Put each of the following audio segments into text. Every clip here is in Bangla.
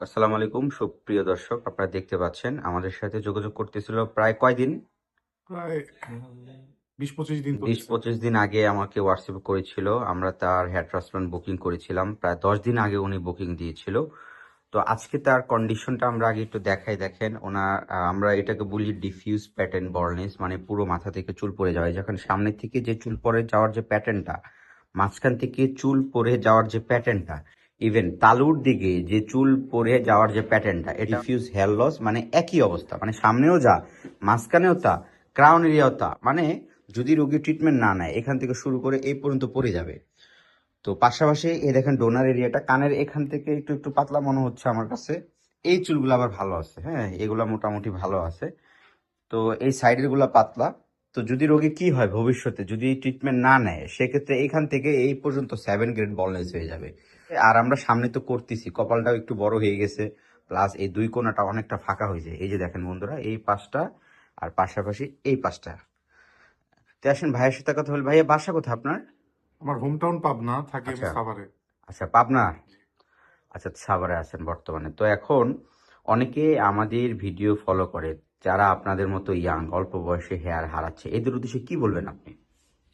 আসসালামু আলাইকুম সুপ্রিয় দর্শক, আপনারা দেখতে পাচ্ছেন আমাদের সাথে যোগাযোগ করতেছিল প্রায় কয়দিন, প্রায় 20-25 দিন তো বিশ হয়েছে। পঁচিশ দিন আগে আমাকে হোয়াটসঅ্যাপ করেছিল। আমরা তার হেয়ার ট্রান্সপ্লান্ট বুকিং করেছিলাম, প্রায় 10 দিন আগে উনি বুকিং দিয়েছিল। তো আজকে তার কন্ডিশনটা আমরা আগে একটু দেখাই। দেখেন ওনার আমরা এটাকে বলি ডিফিউজ প্যাটার্ন বলনেস, মানে পুরো মাথা থেকে চুল পড়ে যাওয়া। যখন সামনের থেকে যে চুল পড়ে যাওয়ার যে প্যাটার্নটা, মাঝখান থেকে চুল পড়ে যাওয়ার যে প্যাটার্নটা, ইভেন তালুর দিকে যে চুল পড়ে যাওয়ার যে প্যাটার্নটা, এটা ডিফিউজ হেয়ার লস, মানে একই অবস্থা, মানে সামনেও যা, মাঝখানেও তা, ক্রাউন এরিয়াও তা। মানে যদি রোগী ট্রিটমেন্ট না নেয় এখান থেকে শুরু করে এই পর্যন্ত পড়ে যাবে। তো পাশাপাশি এই দেখেন ডোনার এরিয়াটা, কানের এখান থেকে একটু একটু পাতলা মনে হচ্ছে আমার কাছে। এই চুলগুলো আবার ভালো আছে, হ্যাঁ এগুলা মোটামুটি ভালো আছে। তো এই সাইডের গুলা পাতলা। তো যদি রোগী কি হয় ভবিষ্যতে যদি ট্রিটমেন্ট না নেয়, সেক্ষেত্রে এখান থেকে এই পর্যন্ত 7 গ্রেড বলনেস হয়ে যাবে। আর আমরা সামনে তো করতেছি, কপালটাও একটু বড় হয়ে গেছে, প্লাস এই দুই কোণাটা অনেকটা ফাঁকা হয়েছে। এই যে দেখেন বন্ধুরা, এই পাশটা আর পাশাপাশি এই পাশটা। তো আসেন ভাইয়ের সাথে কথা বলি। ভাইয়া বাসা কোথায় আপনার? আমার হোম টাউন পাবনা, থাকি আমি আচ্ছা সাভারে। আচ্ছা, পাবনা। আচ্ছা, সাভারে আছেন বর্তমানে। তো এখন অনেকে আমাদের ভিডিও ফলো করে, যারা আপনাদের মতো ইয়াং, অল্প বয়সে হেয়ার হারাচ্ছে, এদের উদ্দেশ্যে কি বলবেন আপনি?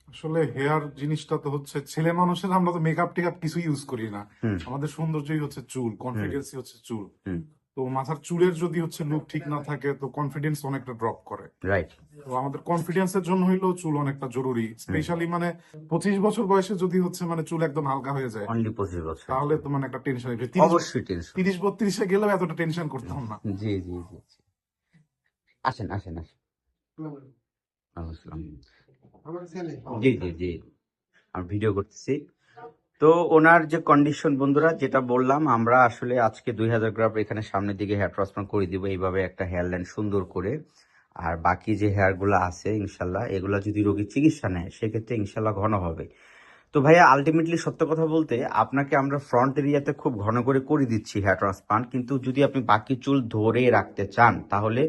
আসলে হেয়ার জিনিসটা তো হচ্ছে ছেলে মানুষের, আমরা তো মেকআপ টেকআপ কিছু ইউজ করি না। হুম আমাদের সৌন্দর্যই হচ্ছে চুল, হুম কনফিডেন্সই হচ্ছে চুল। হুম। তো মাথার চুলের যদি হচ্ছে লুক ঠিক না থাকে তো কনফিডেন্স অনেকটা ড্রপ করে। রাইট। তো আমাদের কনফিডেন্সের জন্য হইলেও চুল অনেকটা জরুরি, হুম। স্পেশালি মানে 25 বছর বয়সে যদি হচ্ছে মানে চুল একদম হালকা হয়ে যায় অনলি 25 বছর? তাহলে তো মানে একটা টেনশন। 30, অবশ্যই টেনশন। 30-32-এ গেলেও এতটা টেনশন করতাম না। জি জি জি জি। আসেন আসেন আসেন। আসসালাম। জি জি জি। আমি ভিডিও করতেছি। তো ওনার যে কন্ডিশন বন্ধুরা, যেটা বললাম, আমরা আসলে আজকে 2000 গ্রাম এখানে সামনের দিকে হেয়ার ট্রান্সপ্লান্ট করে দিব এইভাবে একটা হেয়ার লাইন সুন্দর করে। আর বাকি যে হেয়ার গুলো আছে ইনশাল্লাহ, এগুলা যদি রোগী চিকিৎসা নেয় সেক্ষেত্রে ইনশাল্লাহ ঘন হবে। তো ভাইয়া আলটিমেটলি সত্য কথা বলতে, আপনাকে আমরা ফ্রন্ট এরিয়াতে খুব ঘন করে দিচ্ছি হেয়ার ট্রান্সপ্লান্ট, কিন্তু যদি আপনি বাকি চুল ধরে রাখতে চান তাহলে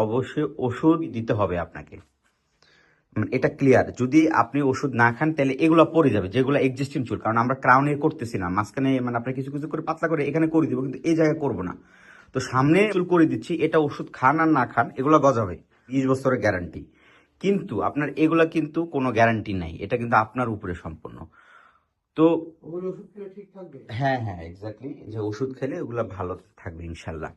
অবশ্যই ওষুধ দিতে হবে আপনাকে। এটা ক্লিয়ার। যদি আপনি ওষুধ না খান তাহলে এগুলো পড়ে যাবে, যেগুলো এক্সিস্টিং চুল। কারণ আমরা ক্রাউনে করতেছি না, মাঝখানে মানে আপনি কিছু কিছু করে পাতলা করে এখানে করে দিব, কিন্তু এই জায়গায় করবো না। তো সামনে চুল করে দিচ্ছি, এটা ওষুধ খান আর না খান এগুলো গজাবে, 20 বছরের গ্যারান্টি। কিন্তু আপনার এগুলা কিন্তু কোনো গ্যারান্টি নাই, এটা কিন্তু আপনার উপরে সম্পূর্ণ। তো হ্যাঁ হ্যাঁ এক্স্যাক্টলি, যে ওষুধ খেলে ওগুলা ভালো থাকবে ইনশাল্লাহ।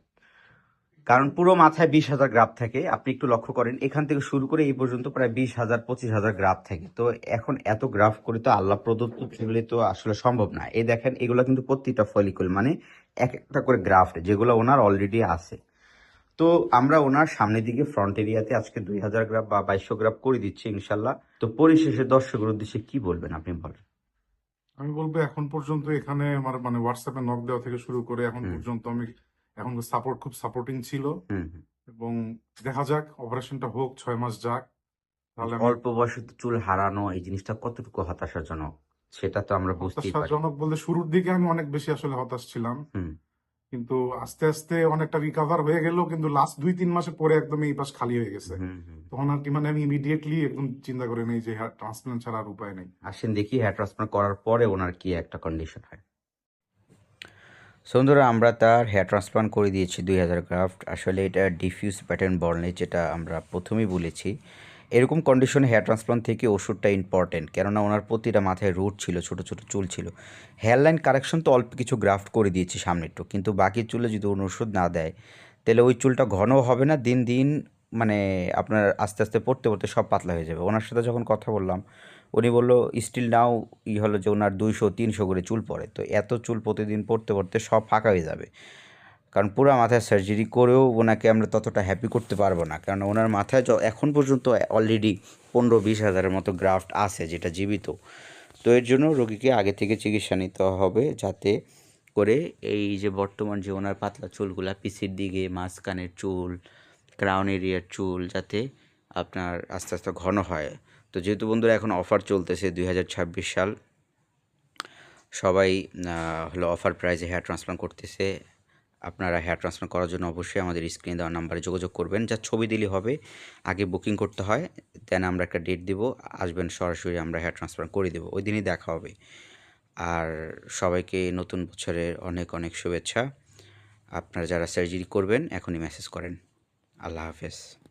কারণ পুরো মাথায় 20,000 গ্রাফ থাকে, আপনি একটু লক্ষ্য করেন এখান থেকে শুরু করে এই পর্যন্ত প্রায় 20,000 25,000 গ্রাফ থাকে। তো এখন এত গ্রাফ করে তো আল্লাহ প্রদত্ত সেগুলি তো আসলে সম্ভব না। এই দেখেন এগুলো কিন্তু প্রত্যেকটা ফলিকুল, মানে এক একটা করে গ্রাফট, যেগুলো ওনার অলরেডি আছে। তো আমরা ওনার সামনের দিকে ফ্রন্ট এরিয়াতে আজকে 2000 গ্রাফ বা 2200 গ্রাফ করে দিচ্ছি ইনশাল্লাহ। তো পরিশেষে দর্শকের উদ্দেশ্যে কি বলবেন আপনি বলেন? আমি বলবো এখন পর্যন্ত এখানে আমার মানে হোয়াটসঅ্যাপে নক দেওয়া থেকে শুরু করে এখন হুম পর্যন্ত আমি এখন সাপোর্ট খুব সাপোর্টিং ছিল। হুম হুম। এবং দেখা যাক, অপারেশনটা হোক, 6 মাস যাক, তাহলে আমি। অল্প বয়সে তো চুল হারানো এই জিনিসটা কতটুকু হতাশাজনক, সেটা তো আমরা বুঝতেই পারি। হতাশাজনক বলতে শুরুর দিকে আমি অনেক বেশি আসলে হতাশ ছিলাম, হুম। কিন্তু আস্তে আস্তে অনেকটা রিকাভার হয়ে গেল, কিন্তু লাস্ট 2-3 মাসে পরে একদম এই পাশ খালি হয়ে গেছে। হুম হুম। তখন আর কি মানে আমি ইমিডিয়েটলি একদম চিন্তা করে নেই যে হ্যাঁ, ট্রান্সপ্লান্ট ছাড়া আর উপায় নেই। আসেন দেখি হেয়ার ট্রান্সপ্লান্ট করার পরে ওনার কি একটা কন্ডিশন হয়। সুন্দর, আমরা তার হেয়ার ট্রান্সপ্লান্ট করে দিয়েছি 2000 গ্রাফট। আসলে এটা ডিফিউজ প্যাটার্ন বলনেস, যেটা আমরা প্রথমেই বলেছি। এরকম কন্ডিশনে হেয়ার ট্রান্সপ্লান্ট থেকে ওষুধটা ইম্পর্টেন্ট, কেননা ওনার প্রতিটা মাথায় রুট ছিল, ছোট ছোট চুল ছিল। হেয়ার লাইন কারেকশন তো অল্প কিছু গ্রাফট করে দিয়েছি সামনেরটু, কিন্তু বাকি চুলে যদি ওষুধ না দেয় তাহলে ওই চুলটা ঘনও হবে না, দিন দিন মানে আপনার আস্তে আস্তে পড়তে পড়তে সব পাতলা হয়ে যাবে। ওনার সাথে যখন কথা বললাম, উনি বললো স্টিল নাও হলো যে ওনার 200-300 করে চুল পড়ে। তো এত চুল প্রতিদিন পড়তে পড়তে সব ফাঁকা হয়ে যাবে। কারণ পুরো মাথায় সার্জারি করেও ওনাকে আমরা ততটা হ্যাপি করতে পারবো না, কারণ ওনার মাথায় এখন পর্যন্ত অলরেডি 15-20 হাজারের মতো গ্রাফট আছে যেটা জীবিত। তো এর জন্য রোগীকে আগে থেকে চিকিৎসা নিতে হবে, যাতে করে এই যে বর্তমান যে ওনার পাতলা চুলগুলা, পিসির দিকে, মাঝখানের চুল, ক্রাউন এরিয়ার চুল, যাতে আপনার আস্তে আস্তে ঘন হয়। তো যেহেতু বন্ধুরা এখন অফার চলতেছে 2026 সাল, সবাই হলো অফার প্রাইসে হেয়ার ট্রান্সপ্লান্ট করতেছে। আপনারা হেয়ার ট্রান্সপ্লান্ট করার জন্য অবশ্যই আমাদের স্ক্রিনে দেওয়া নাম্বারে যোগাযোগ করবেন। যা ছবি দিলেই হবে, আগে বুকিং করতে হয়, দেন আমরা একটা ডেট দিব, আসবেন সরাসরি, আমরা হেয়ার ট্রান্সপ্লান্ট করে দেবো, ওই দিনই দেখা হবে। আর সবাইকে নতুন বছরের অনেক অনেক শুভেচ্ছা। আপনারা যারা সার্জারি করবেন এখনই মেসেজ করেন। আল্লাহ হাফেজ।